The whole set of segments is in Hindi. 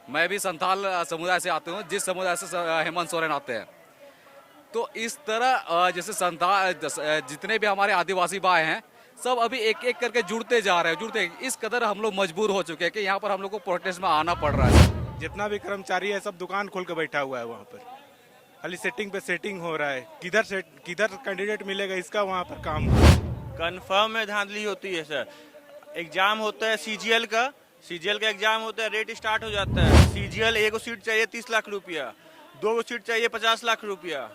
मैं भी संथाल समुदाय से आता हूँ, जिस समुदाय से हेमंत सोरेन आते हैं। तो इस तरह जैसे संथाल जितने भी हमारे आदिवासी भाई हैं, सब अभी एक एक करके जुड़ते जा रहे हैं, जुड़ते इस कदर हम लोग मजबूर हो चुके हैं कि यहाँ पर हम लोग को प्रोटेस्ट में आना पड़ रहा है। जितना भी कर्मचारी है सब दुकान खोल के बैठा हुआ है वहाँ पर। खाली सेटिंग पे सेटिंग हो रहा है, किधर कैंडिडेट मिलेगा इसका वहाँ पर काम हो रहा है। कन्फर्म में धांधली होती है सर। एग्जाम होता है सीजीएल का एग्जाम होता है, रेट स्टार्ट हो जाता है। सीजीएल एगो सीट चाहिए 30 लाख रुपया, 2 सीट चाहिए 50 लाख रुपया,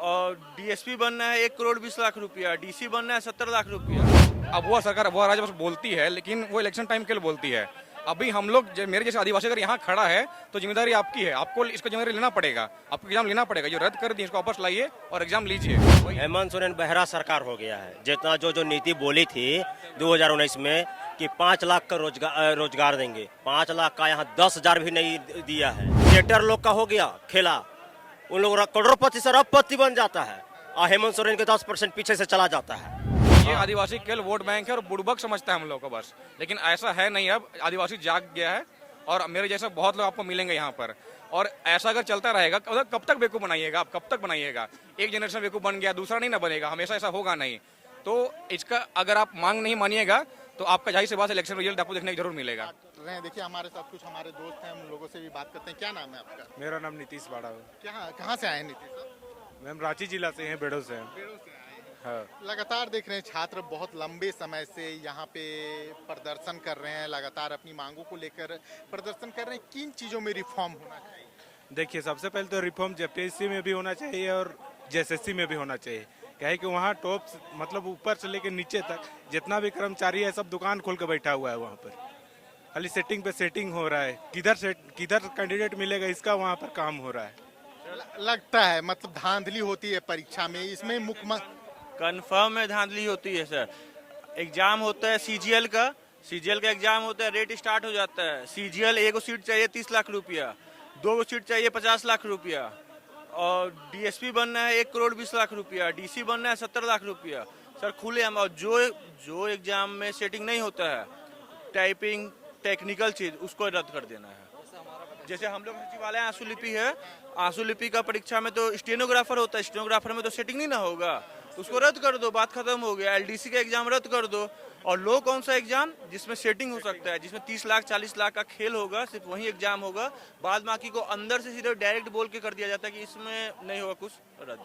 और डीएसपी बनना है 1 करोड़ 20 लाख रुपया, डीसी बनना है 70 लाख रुपया। अब वो सरकार वो राज्य बस बोलती है, लेकिन वो इलेक्शन टाइम के लिए बोलती है। अभी हम लोग मेरे जैसे आदिवासी अगर यहाँ खड़ा है तो जिम्मेदारी आपकी है, आपको इसका जिम्मेदारी लेना पड़ेगा, आपको एग्जाम लेना पड़ेगा। जो रद्द कर दिए इसको वापस लाइए और एग्जाम लीजिए। हेमंत सोरेन बहरा सरकार हो गया है। जितना जो नीति बोली थी 2019 में कि 5 लाख का रोजगार देंगे, 5 लाख का यहाँ 10,000 भी नहीं दिया है। थिएटर लोग का हो गया खेला, उन लोग करोड़पति से अरबपति बन जाता है और हेमंत सोरेन के 10% पीछे से चला जाता है। ये आदिवासी केवल वोट बैंक है और बुड़बक समझता है हम लोग को बस, लेकिन ऐसा है नहीं। अब आदिवासी जाग गया है और मेरे जैसे बहुत लोग आपको मिलेंगे यहाँ पर। और ऐसा अगर चलता रहेगा कब तक बेवकूफ बनाइएगा आप, कब तक बनाइएगा? एक जनरेशन बेवकूफ बन गया, दूसरा नहीं ना बनेगा, हमेशा ऐसा होगा नहीं। तो इसका अगर आप मांग नहीं मानिएगा तो आपका जाहिर सी बात इलेक्शन रिजल्ट आपको देखने को जरूर मिलेगा। देखिए हमारे साथ कुछ हमारे दोस्त हैं, हम लोगों से भी बात करते हैं। क्या नाम है आपका? मेरा नाम नीतीश बाड़ा है। कहाँ से आए हैं नीतीश साहब? मैम रांची जिला से हैं, बेड़ो से हैं। पेड़ों से आए हैं। हाँ। लगातार देख रहे हैं छात्र बहुत लंबे समय से यहाँ पे प्रदर्शन कर रहे हैं, लगातार अपनी मांगों को लेकर प्रदर्शन कर रहे हैं। किन चीज़ों में रिफॉर्म होना चाहिए? देखिए सबसे पहले तो रिफॉर्म जेपीएससी में भी होना चाहिए और जेएसएससी में भी होना चाहिए। क्या है कि वहाँ टॉप मतलब ऊपर से लेकर नीचे तक जितना भी कर्मचारी है सब दुकान खोल के बैठा हुआ है वहाँ पर। खाली सेटिंग पे सेटिंग हो रहा है, किधर कैंडिडेट मिलेगा इसका वहाँ पर काम हो रहा है। लगता है मतलब धांधली होती है परीक्षा में, इसमें मुख्यमंत्री कन्फर्म में धांधली होती है सर। एग्जाम होता है सीजीएल का एग्जाम होता है, रेट स्टार्ट हो जाता है। सीजीएल एगो सीट चाहिए 30 लाख रुपया, 2 सीट चाहिए 50 लाख रुपया, और डीएसपी बनना है 1 करोड़ 20 लाख रुपया, डीसी बनना है 70 लाख रुपया। सर खुले हम, और जो एग्जाम में सेटिंग नहीं होता है, टाइपिंग टेक्निकल चीज, उसको रद्द कर देना है। जैसे हम लोग सचिवालय आंसू लिपि है, आंसू लिपि का परीक्षा में तो स्टेनोग्राफर होता है, स्टेनोग्राफर में तो सेटिंग नहीं ना होगा, उसको रद्द कर दो, बात खत्म हो गया। एलडीसी का एग्जाम रद्द कर दो, और लो कौन सा एग्जाम जिसमें सेटिंग हो सकता है, जिसमें 30 लाख 40 लाख का खेल होगा, सिर्फ वही एग्जाम होगा। बाद बाकी को अंदर से सीधे डायरेक्ट बोल के कर दिया जाता है कि इसमें नहीं होगा कुछ, रद्द।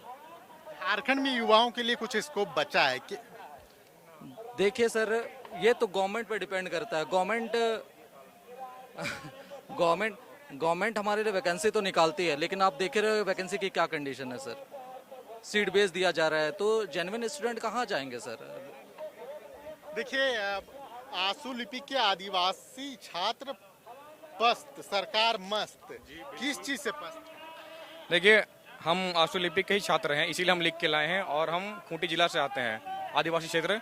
झारखंड में युवाओं के लिए कुछ स्कोप बचा है कि? देखिए सर, ये तो गवर्नमेंट पे डिपेंड करता है। गवर्नमेंट हमारे लिए वैकेंसी तो निकालती है, लेकिन आप देख रहे हो वैकेंसी की क्या कंडीशन है सर। सीट बेस दिया जा रहा है, तो जेन्युइन स्टूडेंट कहाँ जाएंगे सर? देखिए आंसू लिपि के आदिवासी छात्र पस्त, सरकार मस्त, किस चीज से पस्त? देखिए हम आंसू लिपि के ही छात्र हैं, इसीलिए हम लिख के लाए हैं। और हम खूंटी जिला से आते हैं, आदिवासी क्षेत्र,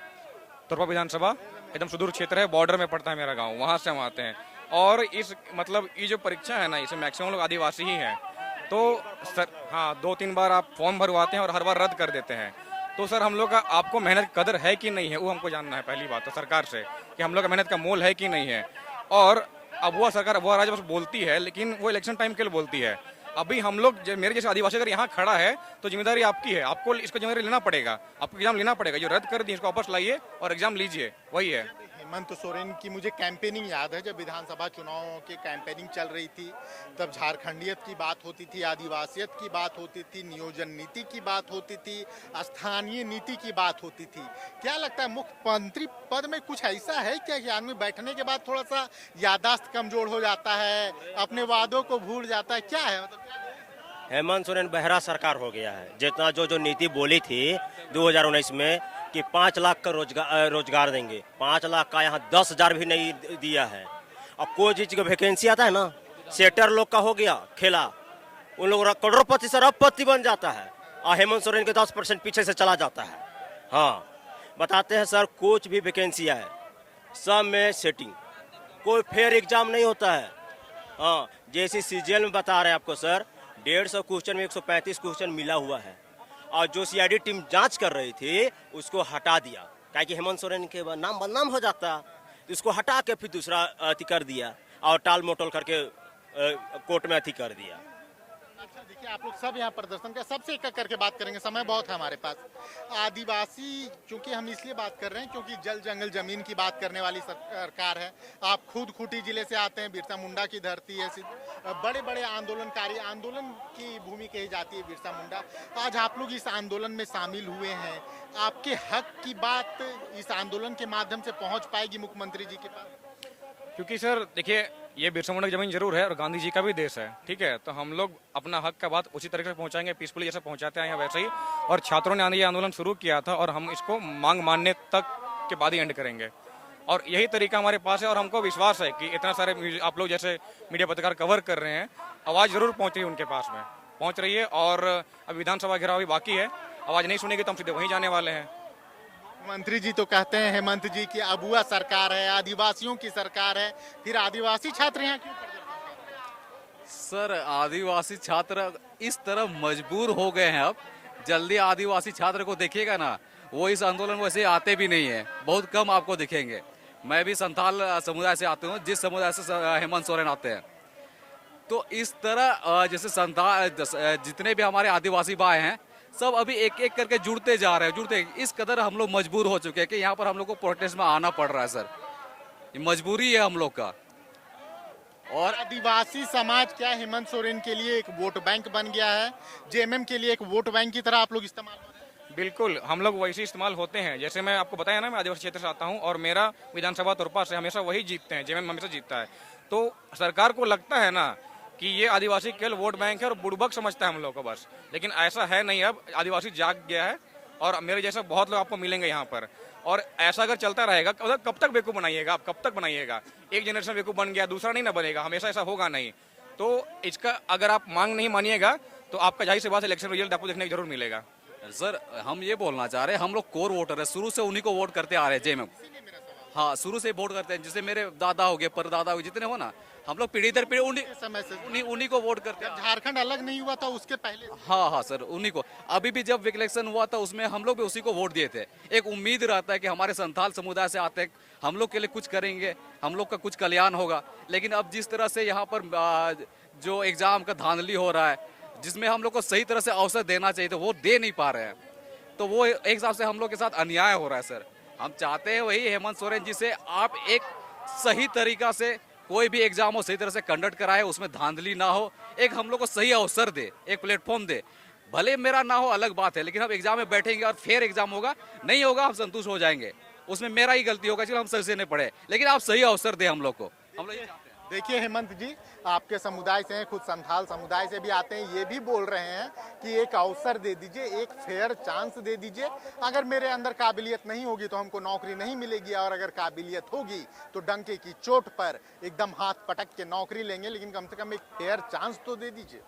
तोरपा विधानसभा, एकदम सुदूर क्षेत्र है, बॉर्डर में पड़ता है मेरा गांव, वहां से हम आते हैं। और इस मतलब ये जो परीक्षा है ना, इसमें मैक्सिमम लोग आदिवासी ही हैं। तो सर हाँ, 2-3 बार आप फॉर्म भरवाते हैं और हर बार रद्द कर देते हैं। तो सर हम लोग का आपको मेहनत की कदर है कि नहीं है, वो हमको जानना है पहली बात तो सरकार से, कि हम लोग का मेहनत का मोल है कि नहीं है। और अब वो सरकार वो राज्य बस बोलती है, लेकिन वो इलेक्शन टाइम के लिए बोलती है। अभी हम लोग मेरे जैसे आदिवासी अगर यहाँ खड़ा है तो जिम्मेदारी आपकी है, आपको इसका जिम्मेदारी लेना पड़ेगा, आपको एग्जाम लेना पड़ेगा। जो रद्द कर दिए इसको वापस लाइए और एग्जाम लीजिए, वही है। हेमंत सोरेन की मुझे कैंपेनिंग याद है, जब विधानसभा चुनावों की कैंपेनिंग चल रही थी तब झारखंडियत की बात होती थी, आदिवासियत की बात होती थी, नियोजन नीति की बात होती थी, स्थानीय नीति की बात होती थी। क्या लगता है मुख्यमंत्री पद में कुछ ऐसा है क्या कि आदमी बैठने के बाद थोड़ा सा याददाश्त कमजोर हो जाता है, अपने वादों को भूल जाता है? क्या है मतलब? हेमंत सोरेन बहरा सरकार हो गया है। जितना जो नीति बोली थी 2019 में कि 5 लाख का रोजगार देंगे, 5 लाख का यहाँ 10,000 भी नहीं दिया है। अब कोई चीज का वैकेंसी आता है ना, सेटर लोग का हो गया खेला, उन लोग करोड़पति से अरबपति बन जाता है और हेमंत सोरेन के 10% पीछे से चला जाता है। हाँ बताते हैं सर, कुछ भी वैकेंसी है सब में सेटिंग, कोई फेयर एग्जाम नहीं होता है। हाँ जैसे सीजीएल में बता रहे हैं आपको सर, 150 क्वेश्चन में 135 क्वेश्चन मिला हुआ है, और जो सीआईडी टीम जांच कर रही थी उसको हटा दिया, ताकि हेमंत सोरेन के नाम बदनाम हो जाता, तो उसको हटा के फिर दूसरा अति कर दिया और टाल मोटल करके कोर्ट में अथी कर दिया। अच्छा देखिए, आप लोग सब यहाँ प्रदर्शन कर, सबसे एक एक करके बात करेंगे, समय बहुत है हमारे पास। आदिवासी, क्योंकि हम इसलिए बात कर रहे हैं क्योंकि जल जंगल जमीन की बात करने वाली सरकार है। आप खुद खूंटी जिले से आते हैं, बिरसा मुंडा की धरती है, बड़े बड़े आंदोलनकारी, आंदोलन की भूमि कही जाती है बिरसा मुंडा। आज आप लोग इस आंदोलन में शामिल हुए हैं, आपके हक की बात इस आंदोलन के माध्यम से पहुंच पाएगी मुख्यमंत्री जी के पास? क्योंकि सर देखिए, ये बिरसा मुंडा की जमीन जरूर है और गांधी जी का भी देश है, ठीक है, तो हम लोग अपना हक का बात उसी तरीके से पहुंचाएंगे, पीसफुली जैसे पहुंचाते हैं यहाँ वैसे ही। और छात्रों ने ये आंदोलन शुरू किया था और हम इसको मांग मानने तक के बाद ही एंड करेंगे, और यही तरीका हमारे पास है। और हमको विश्वास है कि इतना सारे आप लोग जैसे मीडिया पत्रकार कवर कर रहे हैं, आवाज़ जरूर पहुँच रही है उनके पास में, पहुँच रही है। और अब विधानसभा घेराव भी बाकी है, आवाज़ नहीं सुनेगी तो हम सीधे वहीं जाने वाले हैं। मंत्री जी तो कहते हैं हेमंत जी की अबुआ सरकार है, आदिवासियों की सरकार है, फिर आदिवासी छात्र यहाँ क्यों प्रदर्शन कर रहे हैं? सर आदिवासी छात्र इस तरह मजबूर हो गए हैं, अब जल्दी आदिवासी छात्र को देखिएगा ना, वो इस आंदोलन में वैसे आते भी नहीं है, बहुत कम आपको दिखेंगे। मैं भी संथाल समुदाय से आता हूँ, जिस समुदाय से हेमंत सोरेन आते हैं। तो इस तरह जैसे संथाल जितने भी हमारे आदिवासी भाई हैं, सब अभी एक एक करके जुड़ते जा रहे हैं, जुड़ते। इस कदर हम लोग मजबूर हो चुके हैं कि यहाँ पर हम लोग को प्रोटेस्ट में आना पड़ रहा है सर, ये मजबूरी है हम लोग का। और आदिवासी समाज क्या हेमंत सोरेन के लिए एक वोट बैंक बन गया है? जेएमएम के लिए एक वोट बैंक की तरह आप लोग इस्तेमाल हो रहे हैं? बिल्कुल, हम लोग वैसे इस्तेमाल होते हैं। जैसे मैं आपको बताया ना, मैं आदिवासी क्षेत्र से आता हूँ और मेरा विधानसभा तुरपा से हमेशा वही जीतते हैं, जेएमएम हमेशा जीतता है। तो सरकार को लगता है ना कि ये आदिवासी केवल वोट बैंक है और बुड़बक समझता है हम लोग को बस, लेकिन ऐसा है नहीं। अब आदिवासी जाग गया है और मेरे जैसे बहुत लोग आपको मिलेंगे यहाँ पर। और ऐसा अगर चलता रहेगा, कब तक बेवकूफ़ बनाइएगा आप, कब तक बनाइएगा? एक जनरेशन बेवकूफ़ बन गया, दूसरा नहीं ना बनेगा, हमेशा ऐसा होगा नहीं। तो इसका अगर आप मांग नहीं मानिएगा तो आपका जाहिर सी बात इलेक्शन रिजल्ट आपको देखने को जरूर मिलेगा। सर हम ये बोलना चाह रहे हैं, हम लोग कोर वोटर है, शुरू से उन्हीं को वोट करते आ रहे हैं जेएमएम। हाँ, शुरू से वोट करते हैं, जैसे मेरे दादा हो गए, परदादा हो गए, जितने हो ना, हम लोग पीढ़ी दर पीढ़ी समय से उन्हीं को वोट करते हैं। झारखंड अलग नहीं हुआ था उसके पहले। हाँ हाँ सर, उन्हीं को। अभी भी जब इलेक्शन हुआ था उसमें हम लोग भी उसी को वोट दिए थे। एक उम्मीद रहता है कि हमारे संथाल समुदाय से आते हैं, हम लोग के लिए कुछ करेंगे, हम लोग का कुछ कल्याण होगा। लेकिन अब जिस तरह से यहाँ पर जो एग्जाम का धांधली हो रहा है, जिसमें हम लोग को सही तरह से अवसर देना चाहिए तो वो दे नहीं पा रहे हैं, तो वो एक हिसाब से हम लोग के साथ अन्याय हो रहा है सर। हम चाहते हैं वही हेमंत सोरेन जी से आप एक सही तरीका से कोई भी एग्जाम हो सही तरह से कंडक्ट कराए, उसमें धांधली ना हो, एक हम लोग को सही अवसर दे, एक प्लेटफॉर्म दे। भले मेरा ना हो अलग बात है, लेकिन हम एग्जाम में बैठेंगे और फेयर एग्जाम होगा, नहीं होगा हम संतुष्ट हो जाएंगे, उसमें मेरा ही गलती होगा, चलो हम सही से नहीं पढ़े, लेकिन आप सही अवसर दे हम लोग को, हम लोग ये चाहते हैं। देखिए हेमंत जी, आपके समुदाय से हैं, खुद संथाल समुदाय से भी आते हैं, ये भी बोल रहे हैं कि एक अवसर दे दीजिए, एक फेयर चांस दे दीजिए। अगर मेरे अंदर काबिलियत नहीं होगी तो हमको नौकरी नहीं मिलेगी, और अगर काबिलियत होगी तो डंके की चोट पर एकदम हाथ पटक के नौकरी लेंगे, लेकिन कम से कम एक फेयर चांस तो दे दीजिए।